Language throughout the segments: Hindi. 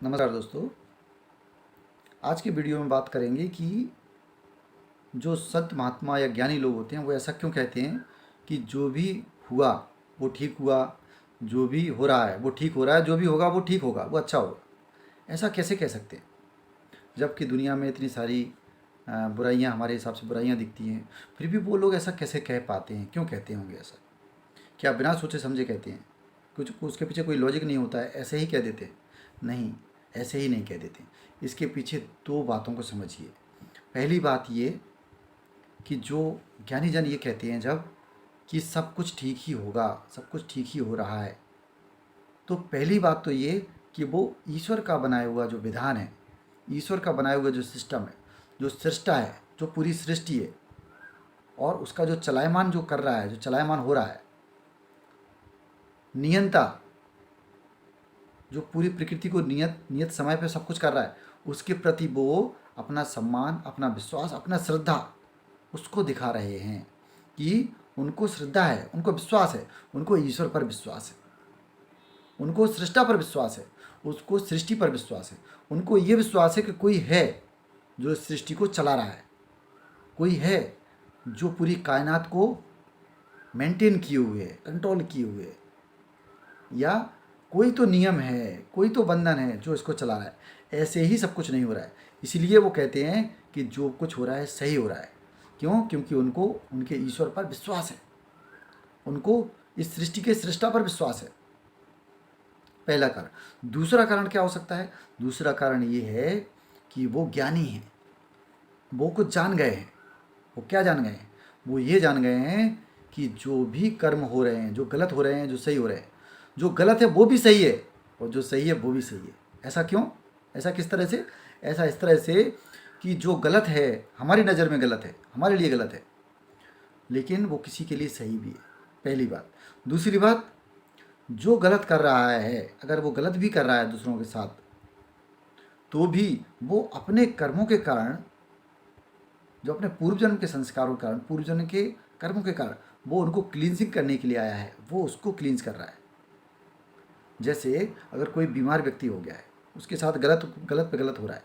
नमस्कार दोस्तों। आज की वीडियो में बात करेंगे कि जो संत महात्मा या ज्ञानी लोग होते हैं वो ऐसा क्यों कहते हैं कि जो भी हुआ वो ठीक हुआ, जो भी हो रहा है वो ठीक हो रहा है, जो भी होगा वो ठीक होगा, वो अच्छा होगा। ऐसा कैसे कह सकते हैं जबकि दुनिया में इतनी सारी बुराइयां, हमारे हिसाब से बुराइयां दिखती हैं, फिर भी वो लोग ऐसा कैसे कह पाते हैं? क्यों कहते होंगे ऐसा? क्या बिना सोचे समझे कहते हैं? कुछ उसके पीछे कोई लॉजिक नहीं होता है, ऐसे ही कह देते हैं? नहीं, ऐसे ही नहीं कह देते। इसके पीछे दो बातों को समझिए। पहली बात ये कि जो ज्ञानी जन ये कहते हैं जब कि सब कुछ ठीक ही होगा, सब कुछ ठीक ही हो रहा है, तो पहली बात तो ये कि वो ईश्वर का बनाया हुआ जो विधान है, ईश्वर का बनाया हुआ जो सिस्टम है, जो सृष्टा है, जो पूरी सृष्टि है और उसका जो चलायमान जो कर रहा है, जो चलायमान हो रहा है, नियंता जो पूरी प्रकृति को नियत नियत समय पे सब कुछ कर रहा है, उसके प्रति वो अपना सम्मान, अपना विश्वास, अपना श्रद्धा उसको दिखा रहे हैं कि उनको श्रद्धा है, उनको विश्वास है, उनको ईश्वर पर विश्वास है, उनको सृष्टा पर विश्वास है, उसको सृष्टि पर विश्वास है। उनको ये विश्वास है कि कोई है जो इस सृष्टि को चला रहा है, कोई है जो पूरी कायनात को मेंटेन किए हुए है, कंट्रोल किए हुए है, या कोई तो नियम है, कोई तो बंधन है जो इसको चला रहा है। ऐसे ही सब कुछ नहीं हो रहा है। इसीलिए वो कहते हैं कि जो कुछ हो रहा है सही हो रहा है। क्यों? क्योंकि उनको उनके ईश्वर पर विश्वास है, उनको इस सृष्टि के सृष्टा पर विश्वास है। पहला कारण। दूसरा कारण क्या हो सकता है? दूसरा कारण ये है कि वो ज्ञानी हैं, वो कुछ जान गए हैं। वो क्या जान गए हैं? वो ये जान गए हैं कि जो भी कर्म हो रहे हैं, जो गलत हो रहे हैं, जो सही हो रहे हैं, जो गलत है वो भी सही है और जो सही है वो भी सही है। ऐसा क्यों? ऐसा किस तरह से? ऐसा इस तरह से कि जो गलत है हमारी नज़र में गलत है, हमारे लिए गलत है, लेकिन वो किसी के लिए सही भी है। पहली बात। दूसरी बात, जो गलत कर रहा है, अगर वो गलत भी कर रहा है दूसरों के साथ, तो भी वो अपने कर्मों के कारण, जो अपने पूर्व जन्म के संस्कारों के कारण, पूर्व जन्म के कर्मों के कारण वो उनको क्लींजिंग करने के लिए आया है, वो उसको क्लींज कर रहा है। जैसे अगर कोई बीमार व्यक्ति हो गया है, उसके साथ गलत गलत पे गलत हो रहा है,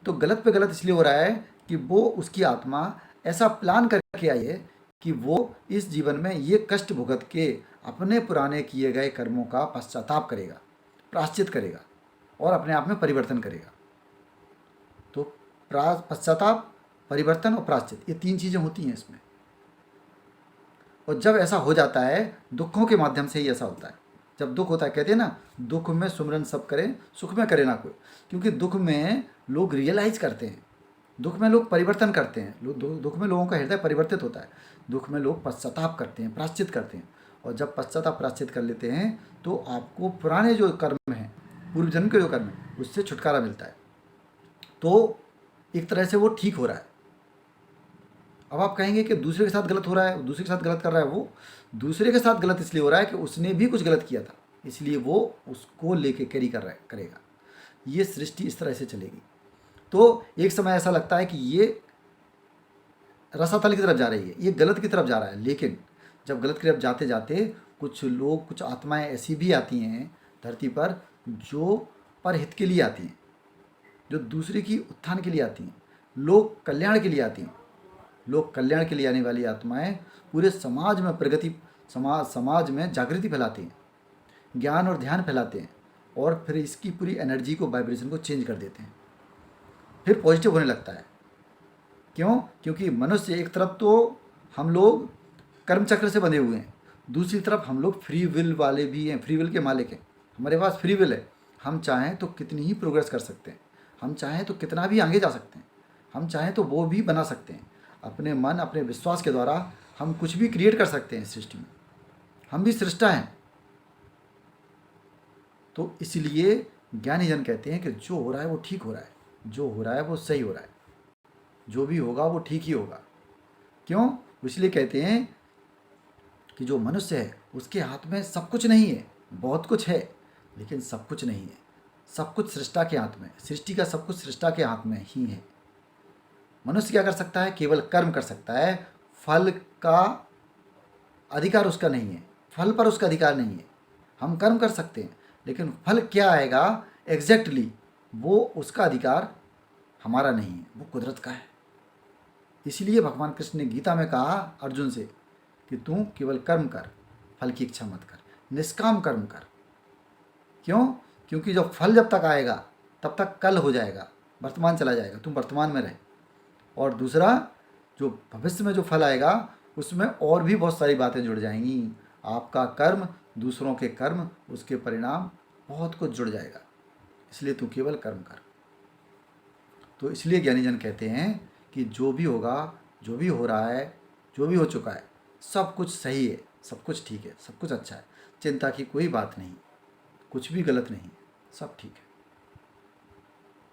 तो गलत पे गलत इसलिए हो रहा है कि वो, उसकी आत्मा ऐसा प्लान करके आई है कि वो इस जीवन में ये कष्ट भुगत के अपने पुराने किए गए कर्मों का पश्चाताप करेगा, प्रायश्चित करेगा और अपने आप में परिवर्तन करेगा। तो पश्चाताप, परिवर्तन और प्रायश्चित, ये तीन चीज़ें होती हैं इसमें। और जब ऐसा हो जाता है, दुखों के माध्यम से ही ऐसा होता है। जब दुख होता है, कहते हैं ना, दुख में सुमरन सब करें, सुख में करे ना कोई। क्योंकि दुख में लोग रियलाइज करते हैं, दुख में लोग परिवर्तन करते हैं, दुख में लोगों का हृदय परिवर्तित होता है। दुख में लोग पश्चाताप करते हैं, प्रायश्चित करते हैं। और जब पश्चाताप प्रायश्चित कर लेते हैं तो आपको पुराने जो कर्म हैं, पूर्व जन्म के जो कर्म हैं, उससे छुटकारा मिलता है। तो एक तरह से वो ठीक हो रहा है। अब आप कहेंगे कि दूसरे के साथ गलत हो रहा है, दूसरे के साथ गलत कर रहा है। वो दूसरे के साथ गलत इसलिए हो रहा है कि उसने भी कुछ गलत किया था, इसलिए वो उसको लेके कैरी कर रहा है, करेगा। ये सृष्टि इस तरह से चलेगी। तो एक समय ऐसा लगता है कि ये रसातल की तरफ जा रही है, ये गलत की तरफ जा रहा है। लेकिन जब गलत की तरफ जाते जाते कुछ लोग, कुछ आत्माएं ऐसी भी आती हैं धरती पर जो परहित के लिए आती हैं, जो दूसरे की उत्थान के लिए आती हैं, लोक कल्याण के लिए आती हैं। लोक कल्याण के लिए आने वाली आत्माएं पूरे समाज में प्रगति, समाज में जागृति फैलाती हैं, ज्ञान और ध्यान फैलाते हैं और फिर इसकी पूरी एनर्जी को, वाइब्रेशन को चेंज कर देते हैं। फिर पॉजिटिव होने लगता है। क्यों? क्योंकि मनुष्य, एक तरफ तो हम लोग कर्म चक्र से बंधे हुए हैं, दूसरी तरफ हम लोग फ्री विल वाले भी हैं, फ्री विल के मालिक हैं। हमारे पास फ्री विल है। हम चाहें तो कितनी ही प्रोग्रेस कर सकते हैं, हम चाहें तो कितना भी आगे जा सकते हैं, हम चाहें तो वो भी बना सकते हैं। अपने मन, अपने विश्वास के द्वारा हम कुछ भी क्रिएट कर सकते हैं इस सृष्टि में। हम भी सृष्टा हैं। तो इसलिए ज्ञानी जन कहते हैं कि जो हो रहा है वो ठीक हो रहा है, जो हो रहा है वो सही हो रहा है, जो भी होगा वो ठीक ही होगा। क्यों? इसलिए कहते हैं कि जो मनुष्य है उसके हाथ में सब कुछ नहीं है, बहुत कुछ है लेकिन सब कुछ नहीं है। सब कुछ सृष्टा के हाथ में, सृष्टि का सब कुछ सृष्टा के हाथ में ही है। मनुष्य क्या कर सकता है? केवल कर्म कर सकता है। फल का अधिकार उसका नहीं है, फल पर उसका अधिकार नहीं है। हम कर्म कर सकते हैं लेकिन फल क्या आएगा एग्जैक्टली वो उसका अधिकार हमारा नहीं है, वो कुदरत का है। इसलिए भगवान कृष्ण ने गीता में कहा अर्जुन से कि तू केवल कर्म कर, फल की इच्छा मत कर, निष्काम कर्म कर। क्यों? क्योंकि जब फल जब तक आएगा तब तक कल हो जाएगा, वर्तमान चला जाएगा, तुम वर्तमान में रहे। और दूसरा, जो भविष्य में जो फल आएगा उसमें और भी बहुत सारी बातें जुड़ जाएंगी। आपका कर्म, दूसरों के कर्म, उसके परिणाम, बहुत कुछ जुड़ जाएगा। इसलिए तू केवल कर्म कर। तो इसलिए ज्ञानीजन कहते हैं कि जो भी होगा, जो भी हो रहा है, जो भी हो चुका है, सब कुछ सही है, सब कुछ ठीक है, सब कुछ अच्छा है। चिंता की कोई बात नहीं, कुछ भी गलत नहीं, सब ठीक है।